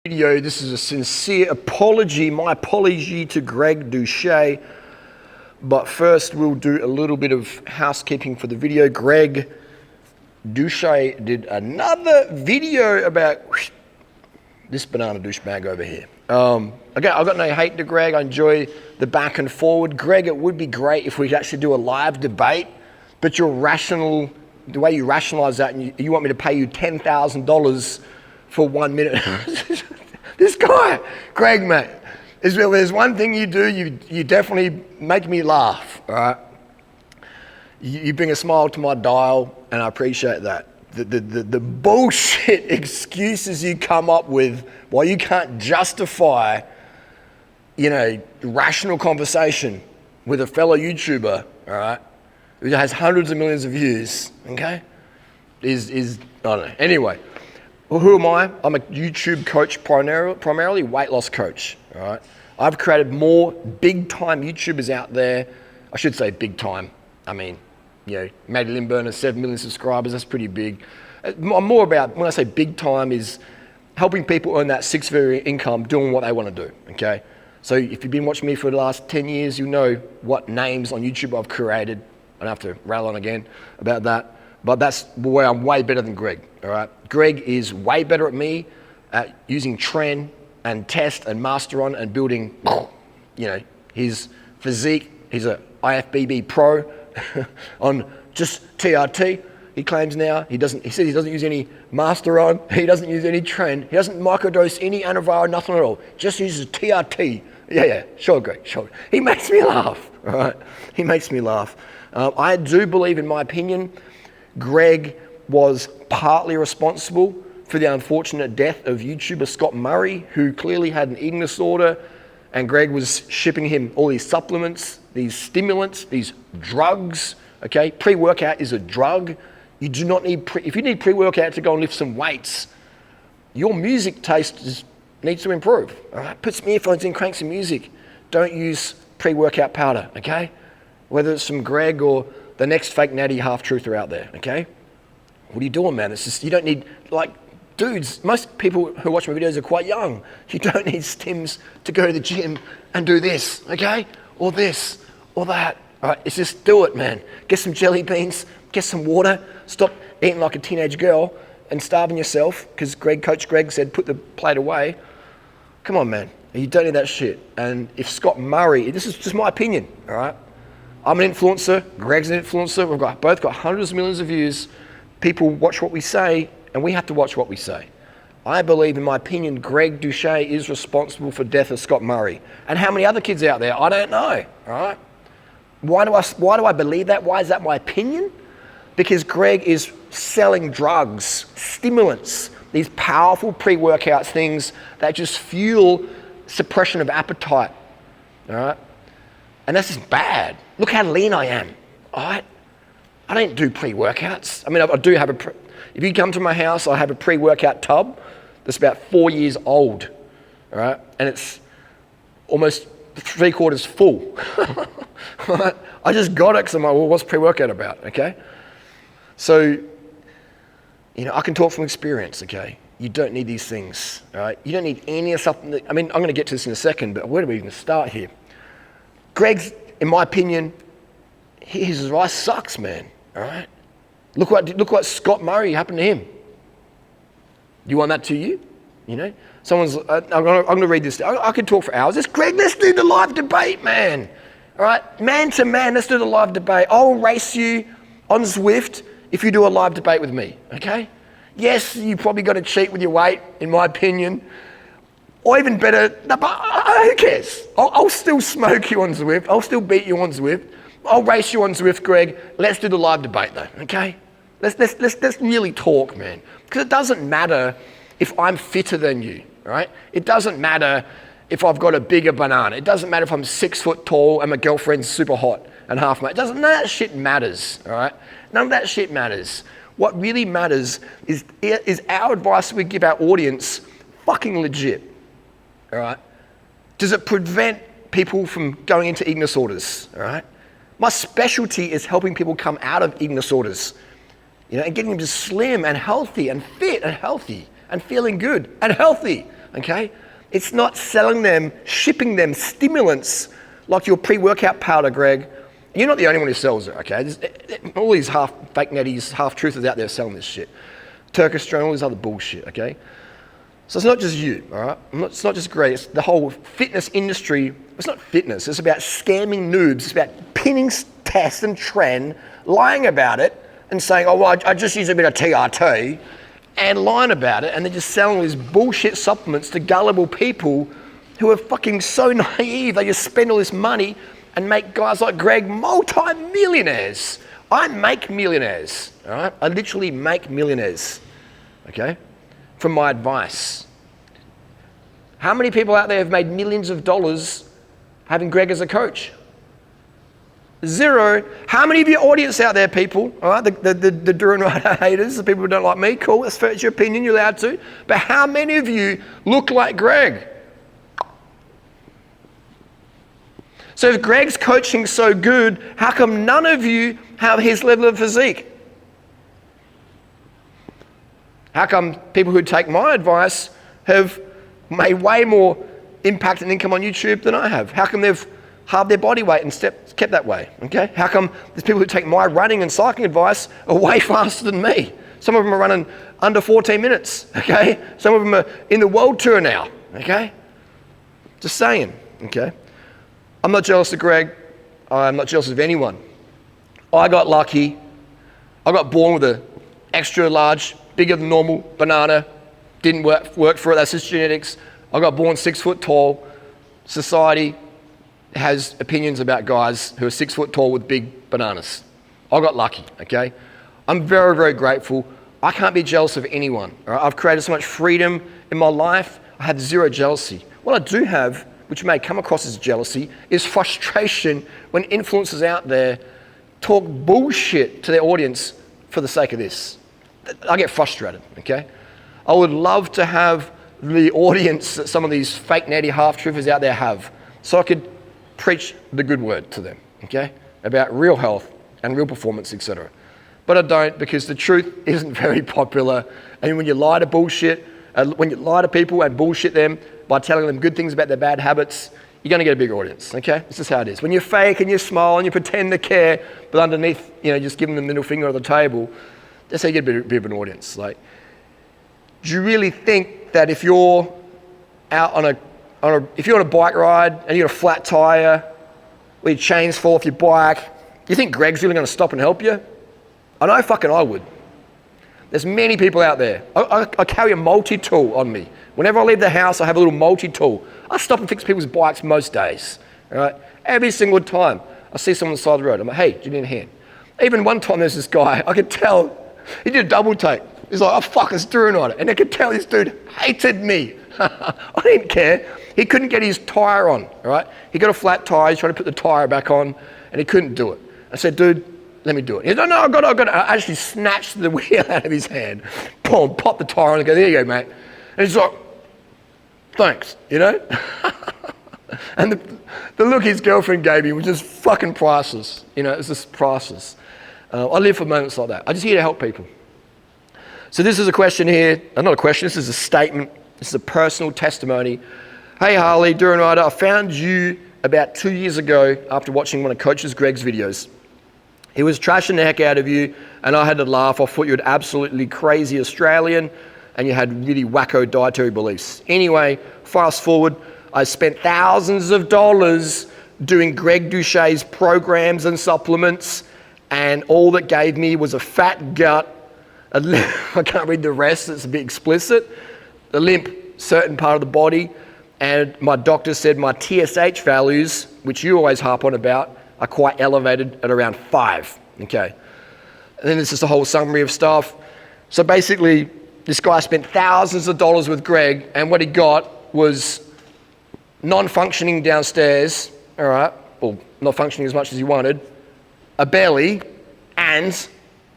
Video. This is a sincere apology, my apology to Greg Doucet. But first, we'll do a little bit of housekeeping for the video. Greg Doucet did another video about this banana douchebag over here. Okay, I've got no hate to Greg. I enjoy the back and forward. Greg, it would be great if we could actually do a live debate, but you're rational, the way you rationalize that, and you want me to pay you $10,000 for 1 minute. This guy, Greg, mate, there's one thing you do, you definitely make me laugh, all right? You bring a smile to my dial, and I appreciate that. The bullshit excuses you come up with while you can't justify, rational conversation with a fellow YouTuber, all right, who has hundreds of millions of views, okay, is I don't know. Anyway. Well, who am I? I'm a YouTube coach, primarily weight loss coach, all right? I've created more big-time YouTubers out there. I should say big-time. I mean, Maddie Lindburn has 7 million subscribers. That's pretty big. I'm more about, when I say big-time, is helping people earn that six-figure income doing what they want to do, okay? So if you've been watching me for the last 10 years, you know what names on YouTube I've created. I don't have to rattle on again about that. But that's where I'm way better than Greg, all right? Greg is way better at me at using trend and test and master on and building, his physique. He's a IFBB pro on just TRT. He claims now he says he doesn't use any master on, he doesn't use any trend, he doesn't microdose any antiviral, nothing at all, just uses TRT. Yeah, sure, Greg, sure. He makes me laugh, all right? He makes me laugh. I do believe, in my opinion, Greg was partly responsible for the unfortunate death of YouTuber Scott Murray, who clearly had an eating disorder, and Greg was shipping him all these supplements, these stimulants, these drugs, okay? Pre-workout is a drug. You do not need, if you need pre-workout to go and lift some weights, your music taste needs to improve, all right? Put some earphones in, crank some music. Don't use pre-workout powder, okay? Whether it's from Greg or the next fake natty half-truther out there, okay? What are you doing, man? It's just, you don't need, dudes, most people who watch my videos are quite young. You don't need stims to go to the gym and do this, okay? Or this, or that. All right, it's just do it, man. Get some jelly beans, get some water, stop eating like a teenage girl and starving yourself, because Coach Greg said, put the plate away. Come on, man. You don't need that shit. And if Scott Murray, this is just my opinion, all right? I'm an influencer, Greg's an influencer, we've both got hundreds of millions of views. People watch what we say, and we have to watch what we say. I believe, in my opinion, Greg Doucet is responsible for the death of Scott Murray. And how many other kids out there? I don't know, all right? Why do I believe that? Why is that my opinion? Because Greg is selling drugs, stimulants, these powerful pre-workout things that just fuel suppression of appetite, all right? And that's just bad. Look how lean I am, all right? I don't do pre-workouts. I mean, I do have if you come to my house, I have a pre-workout tub that's about 4 years old, all right? And it's almost 3/4 full, all right? I just got it because I'm like, well, what's pre-workout about, okay? So, I can talk from experience, okay? You don't need these things, all right? You don't need any of something I'm going to get to this in a second, but where do we even start here? Greg's, in my opinion, his advice sucks, man, all right? Look what Scott Murray happened to him. You want that to you? I'm going to read this. I could talk for hours. Greg, let's do the live debate, man. All right, man to man, let's do the live debate. I'll race you on Zwift if you do a live debate with me, okay? Yes, you probably got to cheat with your weight, in my opinion. Or even better, who cares? I'll still smoke you on Zwift. I'll still beat you on Zwift. I'll race you on Zwift, Greg. Let's do the live debate, though, okay? Let's really talk, man. Because it doesn't matter if I'm fitter than you, all right? It doesn't matter if I've got a bigger banana. It doesn't matter if I'm 6 foot tall and my girlfriend's super hot and half mate. None of that shit matters, all right? None of that shit matters. What really matters is our advice we give our audience fucking legit, all right? Does it prevent people from going into eating disorders, all right? My specialty is helping people come out of eating disorders, and getting them to slim and healthy and fit and healthy and feeling good and healthy. okay? It's not selling them, shipping them stimulants like your pre-workout powder, Greg. You're not the only one who sells it, okay? All these half fake netties, half truthers out there selling this shit. Turkish all this other bullshit, okay? So it's not just you, all right? It's not just Greg, it's the whole fitness industry. It's not fitness, it's about scamming noobs. It's about pinning Test and Trend, lying about it and saying, oh, well, I just use a bit of TRT, and lying about it, and they're just selling these bullshit supplements to gullible people who are fucking so naive. They just spend all this money and make guys like Greg multi-millionaires. I make millionaires, all right? I literally make millionaires, okay, from my advice. How many people out there have made millions of dollars having Greg as a coach? Zero. How many of your audience out there, people, all right, the durianrider haters, the people who don't like me, cool, that's your opinion, you're allowed to, but how many of you look like Greg? So if Greg's coaching so good, how come none of you have his level of physique? How come people who take my advice have made way more impact and income on YouTube than I have? How come they've halved their body weight and kept that way? Okay? How come there's people who take my running and cycling advice are way faster than me? Some of them are running under 14 minutes, okay? Some of them are in the world tour now, okay? Just saying, okay? I'm not jealous of Greg. I'm not jealous of anyone. I got lucky. I got born with an extra large, bigger than normal banana. Didn't work for it. That's just genetics. I got born 6 foot tall. Society has opinions about guys who are 6 foot tall with big bananas. I got lucky, okay? I'm very, very grateful. I can't be jealous of anyone. All right? I've created so much freedom in my life. I have zero jealousy. What I do have, which may come across as jealousy, is frustration when influencers out there talk bullshit to their audience for the sake of this. I get frustrated, okay? I would love to have the audience that some of these fake natty half-truthers out there have, so I could preach the good word to them, okay? About real health and real performance, etc. But I don't, because the truth isn't very popular. And when you lie to people and bullshit them by telling them good things about their bad habits, you're going to get a bigger audience, okay? This is how it is. When you fake and you smile and you pretend to care, but underneath, just give them the middle finger on the table, that's how you get a bit of an audience. Like, do you really think that if you're out on if you're on a bike ride and you got a flat tire, or your chains fall off your bike, do you think Greg's really going to stop and help you? I know fucking I would. There's many people out there. I carry a multi-tool on me. Whenever I leave the house, I have a little multi-tool. I stop and fix people's bikes most days, all right? Every single time I see someone on the side of the road, I'm like, hey, do you need a hand? Even one time there's this guy, I could tell, he did a double take. He's like, oh fuck, it's durianrider. And I could tell this dude hated me. I didn't care. He couldn't get his tire on, all right? He got a flat tire, he's trying to put the tire back on, and he couldn't do it. I said, dude, let me do it. He said, no, I got it. I actually snatched the wheel out of his hand, boom, popped the tire on, and go, there you go, mate. And he's like, thanks, And the look his girlfriend gave me was just fucking priceless. It's just priceless. I live for moments like that. I'm just here to help people. So this is a question here, not a question, this is a statement. This is a personal testimony. Hey Harley, durianrider, I found you about 2 years ago after watching one of Coach Greg's videos. He was trashing the heck out of you, and I had to laugh. I thought you were absolutely crazy Australian, and you had really wacko dietary beliefs. Anyway, fast forward, I spent thousands of dollars doing Greg Doucet's programs and supplements, and all that gave me was a fat gut. I can't read the rest, it's a bit explicit. A limp, certain part of the body, and my doctor said my TSH values, which you always harp on about, are quite elevated at around 5, okay? And then there's just a whole summary of stuff. So basically, this guy spent thousands of dollars with Greg, and what he got was non-functioning downstairs, all right, well, not functioning as much as he wanted, a belly, and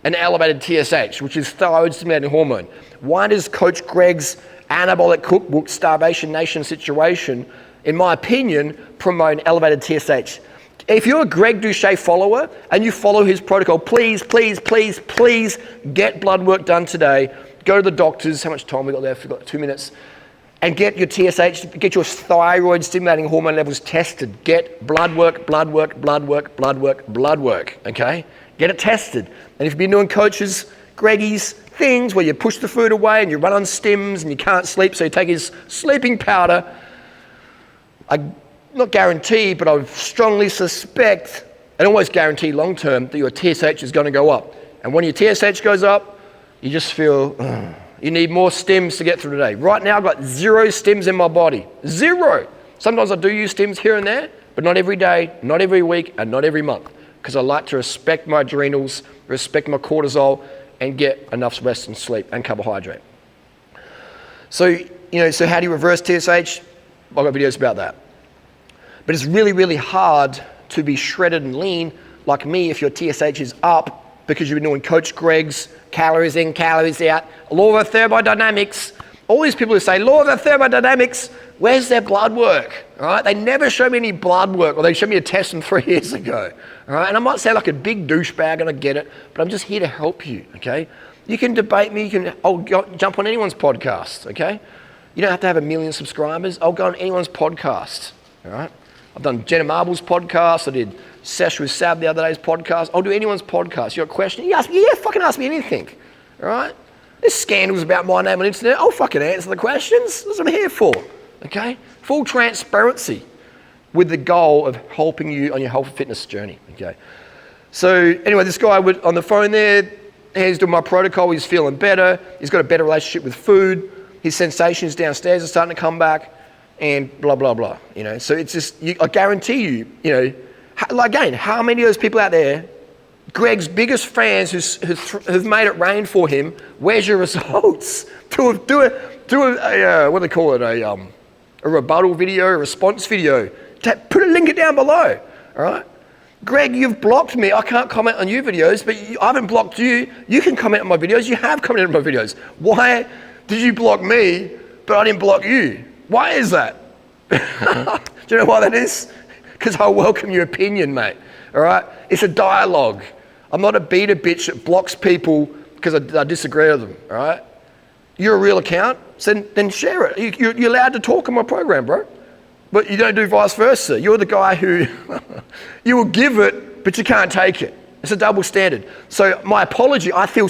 an elevated TSH, which is thyroid-stimulating hormone. Why does Coach Greg's anabolic cookbook, Starvation Nation situation, in my opinion, promote an elevated TSH? If you're a Greg Doucet follower and you follow his protocol, please, please, please, please get blood work done today. Go to the doctors. How much time we got there? We've got 2 minutes. and get your TSH, get your thyroid stimulating hormone levels tested. Get blood work, okay? Get it tested. And if you've been doing coaches, Greggy's things where you push the food away and you run on stims and you can't sleep, so you take his sleeping powder, I not guarantee, but I strongly suspect, and always guarantee long term, that your TSH is going to go up. And when your TSH goes up, you just feel, you need more stims to get through the day. Right now, I've got 0 stims in my body. 0. Sometimes I do use stims here and there, but not every day, not every week, and not every month, because I like to respect my adrenals, respect my cortisol, and get enough rest and sleep and carbohydrate. So, so how do you reverse TSH? I've got videos about that. But it's really, really hard to be shredded and lean like me if your TSH is up because you've been doing Coach Greg's calories in, calories out, law of thermodynamics. All these people who say, law of thermodynamics, where's their blood work? All right? They never show me any blood work, or they showed me a test from 3 years ago. All right? And I might sound like a big douchebag, and I get it, but I'm just here to help you, okay? You can debate me, I'll jump on anyone's podcast, okay? You don't have to have 1 million subscribers. I'll go on anyone's podcast, all right? I've done Jenna Marble's podcast. I did Sesh with Sab the other day's podcast. I'll do anyone's podcast. You got a question? Fucking ask me anything, all right? There's scandals about my name on the internet. I'll fucking answer the questions. That's what I'm here for, okay? Full transparency with the goal of helping you on your health and fitness journey, okay? So anyway, this guy on the phone there, he's doing my protocol. He's feeling better. He's got a better relationship with food. His sensations downstairs are starting to come back, and blah, blah, blah, So it's just, I guarantee you, again, how many of those people out there, Greg's biggest fans who've made it rain for him, where's your results? Do a what do they call it, a rebuttal video, a response video. Put a link down below, all right? Greg, you've blocked me. I can't comment on your videos, but I haven't blocked you. You can comment on my videos. You have commented on my videos. Why did you block me, but I didn't block you? Why is that? Do you know why that is? Because I welcome your opinion, mate. All right? It's a dialogue. I'm not a beta bitch that blocks people because I disagree with them. All right? You're a real account, so then share it. You're allowed to talk on my program, bro. But you don't do vice versa. You're the guy who you will give it, but you can't take it. It's a double standard. So my apology, I feel